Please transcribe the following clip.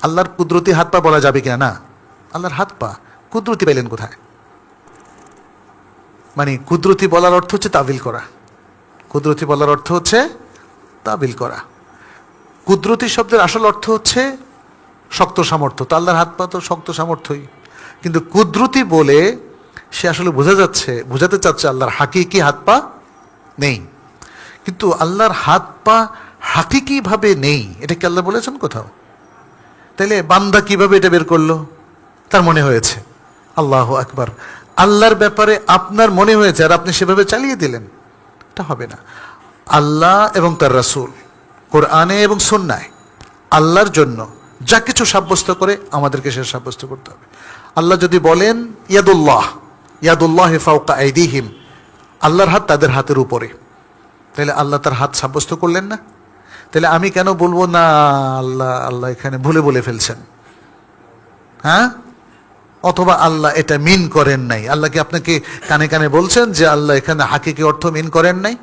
আল্লাহর কুদরতি হাত পা বলা যাবে কিনা? না, আল্লাহর হাত পা কুদরতি পাইলেন কোথায়? মানে কুদরতি বলার অর্থ হচ্ছে তাবিল করা। কুদরতি বলার অর্থ হচ্ছে তাবিল করা। কুদরতি শব্দের আসল অর্থ হচ্ছে শক্ত সামর্থ্য। তো আল্লাহর হাত পা তো শক্ত সামর্থ্যই, কিন্তু কুদরতি বলে সে আসলে বোঝাতে চাচ্ছে আল্লাহর হাকিকি হাত পা নেই। কিন্তু আল্লাহর হাত পা হাকিকিভাবে নেই, এটা কি আল্লাহ বলেছেন কোথাও? তাইলে বান্দা কিভাবে এটা বের করলো? তার মনে হয়েছে। আল্লাহু আকবার। আল্লাহর ব্যাপারে আপনার মনে হয়েছে আর আপনি সেভাবে চালিয়ে দিলেন, এটা হবে না। আল্লাহ এবং তার রাসূল কোরআনে এবং সুন্নায় আল্লাহর জন্য যা কিছু সাব্যস্ত করে আমাদেরকে সে সাব্যস্ত করতে হবে। আল্লাহ যদি বলেন ইয়াদুল্লাহ ফাওকা আইদিহিম, আল্লাহর হাত তাদের হাতের উপরে, তাহলে আল্লাহ তার হাত সাব্যস্ত করলেন না? তাহলে আমি কেন বলবো না আল্লাহ এখানে ভুলে বলে ফেলছেন? হ্যাঁ, অথবা আল্লাহ এটা মিন করেন নাই। আল্লাহ কি আপনাকে কানে কানে বলছেন যে আল্লাহ এখানে হাকিকি অর্থ মিন করেন নাই?